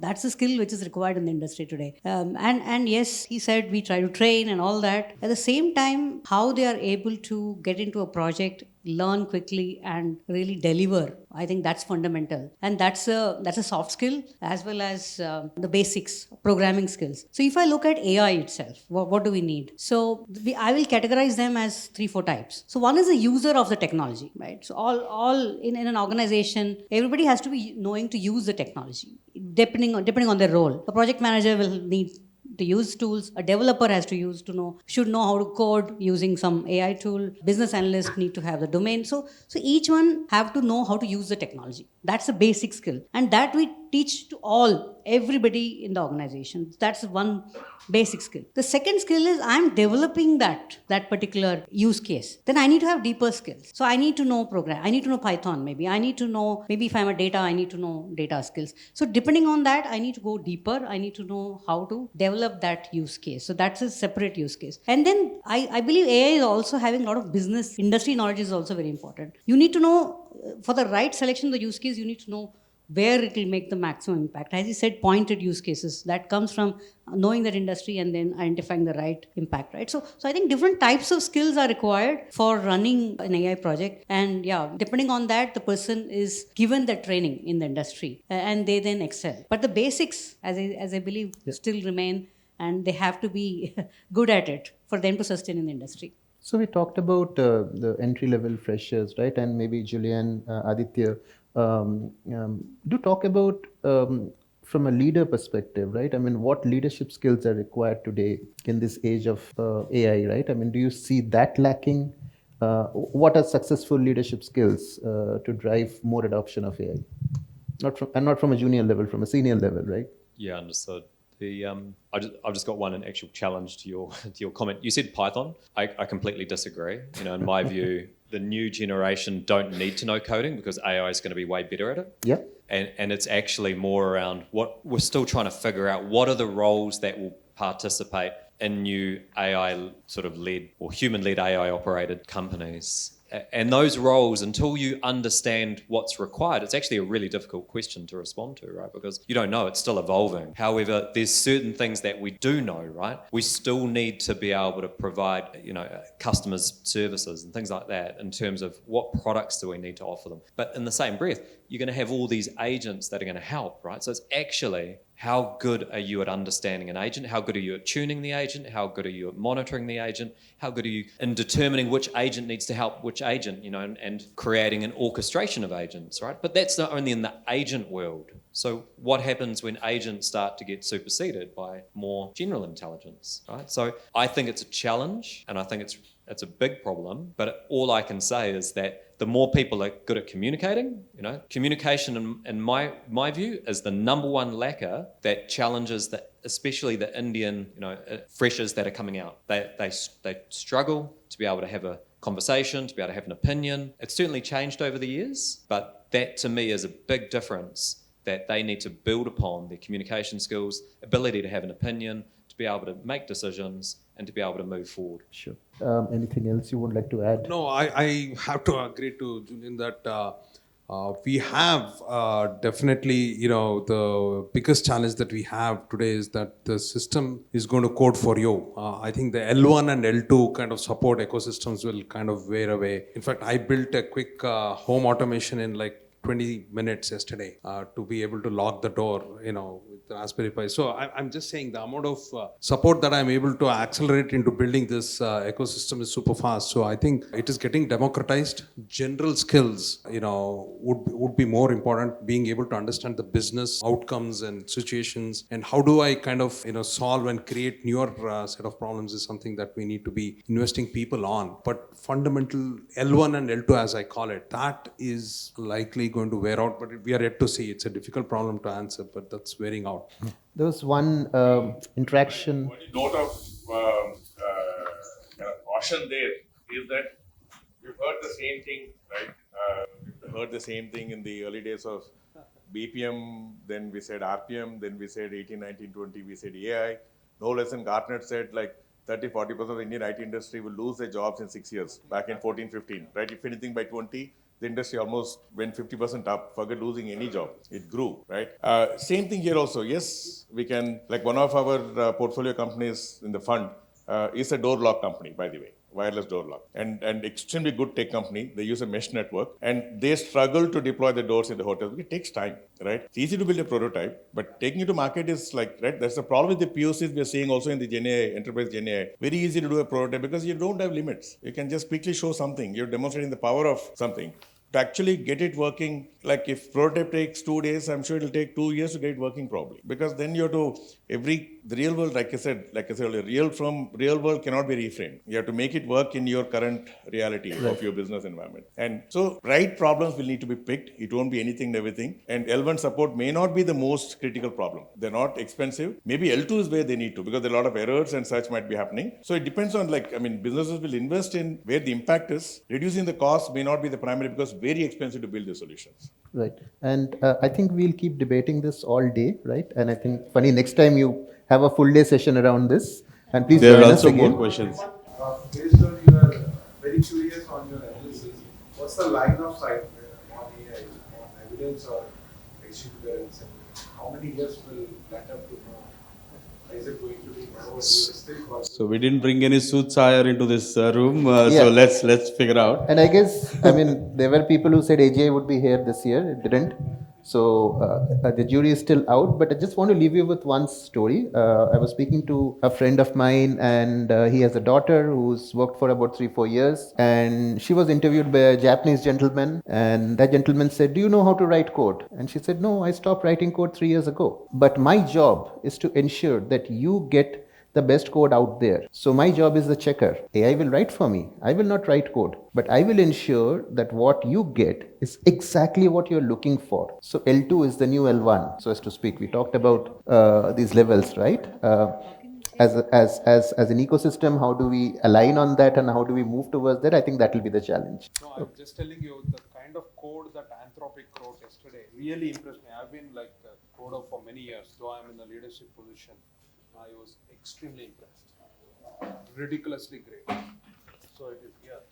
that's a skill which is required in the industry today. And yes, he said we try to train and all that. At the same time, how they are able to get into a project, learn quickly and really deliver. I think that's fundamental. And that's a soft skill as well as the basics, programming skills. So if I look at AI itself, what do we need? So I will categorize them as 3-4 types. So one is a user of the technology, right? So all in an organization, everybody has to be knowing to use the technology, depending on their role. A project manager will need to use tools. A developer should know how to code using some AI tool. Business analysts need to have the domain. So each one have to know how to use the technology. That's a basic skill. And that we teach to everybody in the organization. That's one basic skill. The second skill is I'm developing that particular use case. Then I need to have deeper skills. So I need to know program. I need to know Python maybe. I need to know, maybe if I'm a data, I need to know data skills. So depending on that, I need to go deeper. I need to know how to develop that use case. So that's a separate use case. And then I believe AI is also having a lot of business industry knowledge is also very important. You need to know, for the right selection of the use case, you need to know where it will make the maximum impact. As you said, pointed use cases. That comes from knowing that industry and then identifying the right impact, right? So I think different types of skills are required for running an AI project. And yeah, depending on that, the person is given the training in the industry and they then excel. But the basics, as I believe, still remain, and they have to be good at it for them to sustain in the industry. So we talked about the entry-level freshers, right? And maybe Julian, Aditya, do talk about from a leader perspective, right? I mean, what leadership skills are required today in this age of AI, right? I mean, do you see that lacking? What are successful leadership skills to drive more adoption of AI? Not from a junior level, from a senior level, right? Yeah, understood. I've just got one actual challenge to your comment. You said Python. I completely disagree. In my view, the new generation don't need to know coding because AI is going to be way better at it. Yeah. And it's actually more around what we're still trying to figure out. What are the roles that will participate in new AI sort of led or human-led AI operated companies? And those roles, until you understand what's required, it's actually a really difficult question to respond to, right? Because you don't know, it's still evolving. However, there's certain things that we do know, right? We still need to be able to provide, customers services and things like that in terms of what products do we need to offer them. But in the same breath, you're going to have all these agents that are going to help, right? So it's actually, how good are you at understanding an agent? How good are you at tuning the agent? How good are you at monitoring the agent? How good are you in determining which agent needs to help which agent, and creating an orchestration of agents, right? But that's not only in the agent world. So what happens when agents start to get superseded by more general intelligence, right? So I think it's a challenge, and I think it's a big problem, but all I can say is that the more people are good at communicating, communication in my view is the number one lacquer that challenges especially the Indian, freshers that are coming out. They struggle to be able to have a conversation, to be able to have an opinion. It's certainly changed over the years, but that to me is a big difference that they need to build upon their communication skills, ability to have an opinion, to be able to make decisions, and to be able to move forward. Sure. Anything else you would like to add? No, I have to agree to Julian that we have definitely, the biggest challenge that we have today is that the system is going to code for you. I think the L1 and L2 kind of support ecosystems will kind of wear away. In fact, I built a quick home automation in like 20 minutes yesterday to be able to lock the door, with the Raspberry Pi. So I'm just saying the amount of support that I'm able to accelerate into building this ecosystem is super fast. So I think it is getting democratized. General skills, would be more important. Being able to understand the business outcomes and situations, and how do I kind of, solve and create newer set of problems is something that we need to be investing people on. But fundamental L1 and L2, as I call it, that is likely going to wear out, but we are yet to see. It's a difficult problem to answer, but that's wearing out. There was one interaction. One note of caution there is that we've heard the same thing, right? We've heard the same thing in the early days of BPM, then we said RPM, then we said 18, 19, 20, we said AI. No less than Gartner said like 30-40% of the Indian IT industry will lose their jobs in 6 years, back in 14-15, right? If anything, by 20, the industry almost went 50% up. Forget losing any job. It grew, right? Same thing here also. Yes, we can, like one of our portfolio companies in the fund is a door lock company, by the way, wireless door lock, and extremely good tech company. They use a mesh network, and they struggle to deploy the doors in the hotels. It takes time, right? It's easy to build a prototype, but taking it to market is like, right? That's the problem with the POCs we are seeing also in the GenAI, enterprise GenAI. Very easy to do a prototype because you don't have limits. You can just quickly show something. You're demonstrating the power of something. To actually get it working, like if prototype takes 2 days, I'm sure it'll take 2 years to get it working probably. Because then you have to, the real world, like I said earlier, real world cannot be reframed. You have to make it work in your current reality of your business environment. And so right problems will need to be picked. It won't be anything and everything. And L1 support may not be the most critical problem. They're not expensive. Maybe L2 is where they need to, because there are a lot of errors and such might be happening. So it depends on businesses will invest in where the impact is. Reducing the cost may not be the primary, because very expensive to build the solutions. Right. And I think we'll keep debating this all day, right? And I think, funny, next time you have a full day session around this. And please there join are us also again. more questions. Based on your very curious on your analysis, what's the line of sight on AI, on evidence or exuberance, and how many years will that up to know? Is it going to be more still? So we didn't bring any soothsayer into this room. Yeah. So let's figure out. And I guess, there were people who said AJ would be here this year. It didn't. So the jury is still out. But I just want to leave you with one story. I was speaking to a friend of mine, and he has a daughter who's worked for about 3-4 years. And she was interviewed by a Japanese gentleman. And that gentleman said, "Do you know how to write code?" And she said, "No, I stopped writing code 3 years ago. But my job is to ensure that you get the best code out there. So my job is the checker. AI will write for me. I will not write code, but I will ensure that what you get is exactly what you're looking for. So L2 is the new L1, so as to speak. We talked about these levels, right? As an ecosystem, how do we align on that and how do we move towards that? I think that will be the challenge. No, I'm just telling you the kind of code that Anthropic wrote yesterday really impressed me. I've been like a coder for many years, though I'm in a leadership position. I was extremely impressed. Ridiculously great. So it is here.